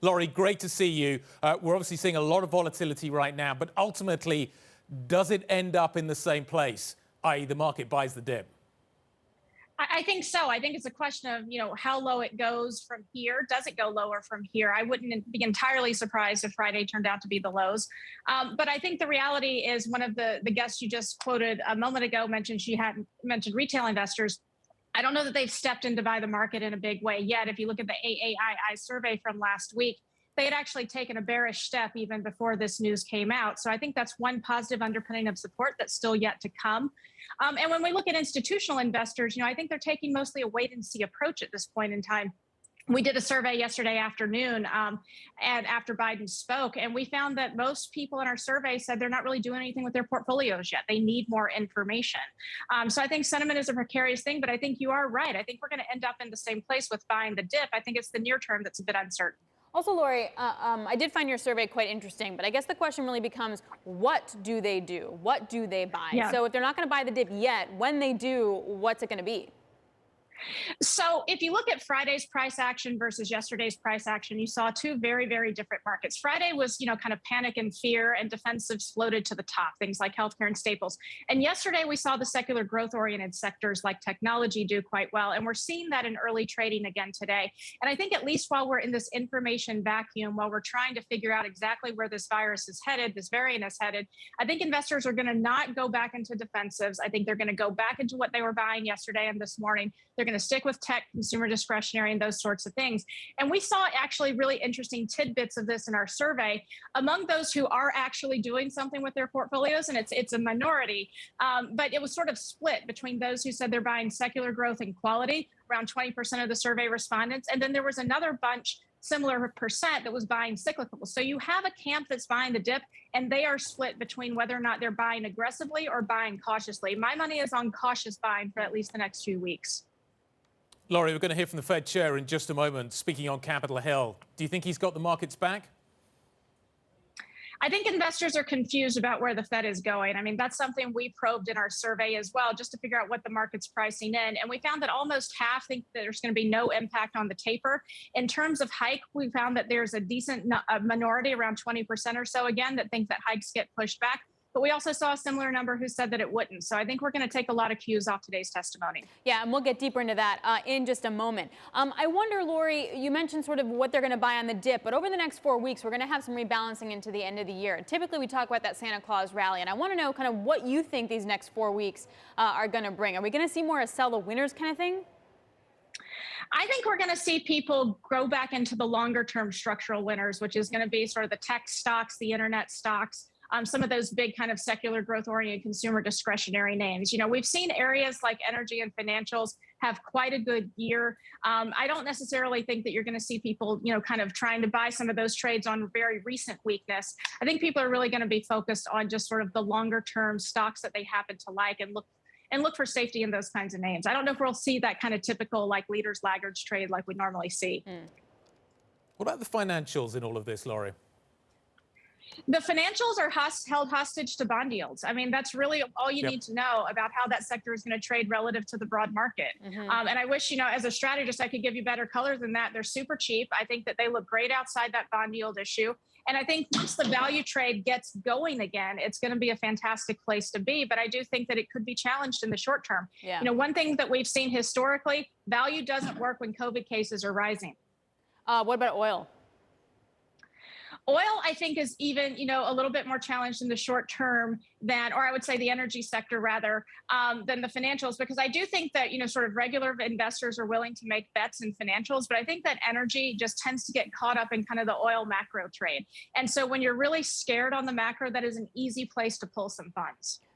Laurie, great to see you. We're obviously seeing a lot of volatility right now, but ultimately, does it end up in the same place, i.e. the market buys the dip? I think so. I think it's a question of, how low it goes from here. Does it go lower from here? I wouldn't be entirely surprised if Friday turned out to be the lows. But I think the reality is one of the guests you just quoted a moment ago mentioned she hadn't mentioned retail investors. I don't know that they've stepped in to buy the market in a big way yet. If you look at the AAII survey from last week, they had actually taken a bearish step even before this news came out. So I think that's one positive underpinning of support that's still yet to come. And when we look at institutional investors, I think they're taking mostly a wait and see approach at this point in time. We did a survey yesterday afternoon and after Biden spoke, and we found that most people in our survey said they're not really doing anything with their portfolios yet. They need more information. So I think sentiment is a precarious thing, but I think you are right. I think we're going to end up in the same place with buying the dip. I think it's the near term that's a bit uncertain. Also, Laurie, I did find your survey quite interesting, but I guess the question really becomes, what do they do? What do they buy? Yeah. So if they're not going to buy the dip yet, when they do, what's it going to be? So if you look at Friday's price action versus yesterday's price action, you saw two very, very different markets. Friday was, kind of panic and fear, and defensives floated to the top, things like healthcare and staples. And yesterday we saw the secular growth oriented sectors like technology do quite well. And we're seeing that in early trading again today. And I think at least while we're in this information vacuum, while we're trying to figure out exactly where this virus is headed, this variant is headed, I think investors are going to not go back into defensives. I think they're going to go back into what they were buying yesterday and this morning. They're going to stick with tech, consumer discretionary, and those sorts of things. And we saw actually really interesting tidbits of this in our survey. Among those who are actually doing something with their portfolios, and it's a minority, but it was sort of split between those who said they're buying secular growth and quality, around 20% of the survey respondents. And then there was another bunch, similar percent, that was buying cyclical. So you have a camp that's buying the dip, and they are split between whether or not they're buying aggressively or buying cautiously. My money is on cautious buying for at least the next 2 weeks. Laurie, we're going to hear from the Fed chair in just a moment, speaking on Capitol Hill. Do you think he's got the markets back? I think investors are confused about where the Fed is going. I mean, that's something we probed in our survey as well, just to figure out what the market's pricing in. And we found that almost half think that there's going to be no impact on the taper. In terms of hike, we found that there's a decent minority, around 20% or so, again, that think that hikes get pushed back. But we also saw a similar number who said that it wouldn't. So I think we're going to take a lot of cues off today's testimony. Yeah, and we'll get deeper into that in just a moment. I wonder, Laurie, you mentioned sort of what they're going to buy on the dip, but over the next 4 weeks, we're going to have some rebalancing into the end of the year. And typically, we talk about that Santa Claus rally, and I want to know kind of what you think these next 4 weeks are going to bring. Are we going to see more a sell the winners kind of thing? I think we're going to see people grow back into the longer term structural winners, which is going to be sort of the tech stocks, the internet stocks, some of those big kind of secular growth oriented consumer discretionary names. We've seen areas like energy and financials have quite a good year. I don't necessarily think that you're going to see people, kind of trying to buy some of those trades on very recent weakness. I think people are really going to be focused on just sort of the longer term stocks that they happen to like and look for safety in those kinds of names. I don't know if we'll see that kind of typical like leaders laggards trade like we normally see. What about the financials in all of this, Laurie? The financials are held hostage to bond yields. I mean, that's really all you need to know about how that sector is going to trade relative to the broad market. And I wish, as a strategist, I could give you better color than that. They're super cheap. I think that they look great outside that bond yield issue. And I think once the value trade gets going again, it's going to be a fantastic place to be. But I do think that it could be challenged in the short term. Yeah. One thing that we've seen historically, value doesn't work when COVID cases are rising. What about oil? Oil, I think, is even, a little bit more challenged in the short term than, or I would say the energy sector rather, than the financials, because I do think that, sort of regular investors are willing to make bets in financials, but I think that energy just tends to get caught up in kind of the oil macro trade. And so when you're really scared on the macro, that is an easy place to pull some funds.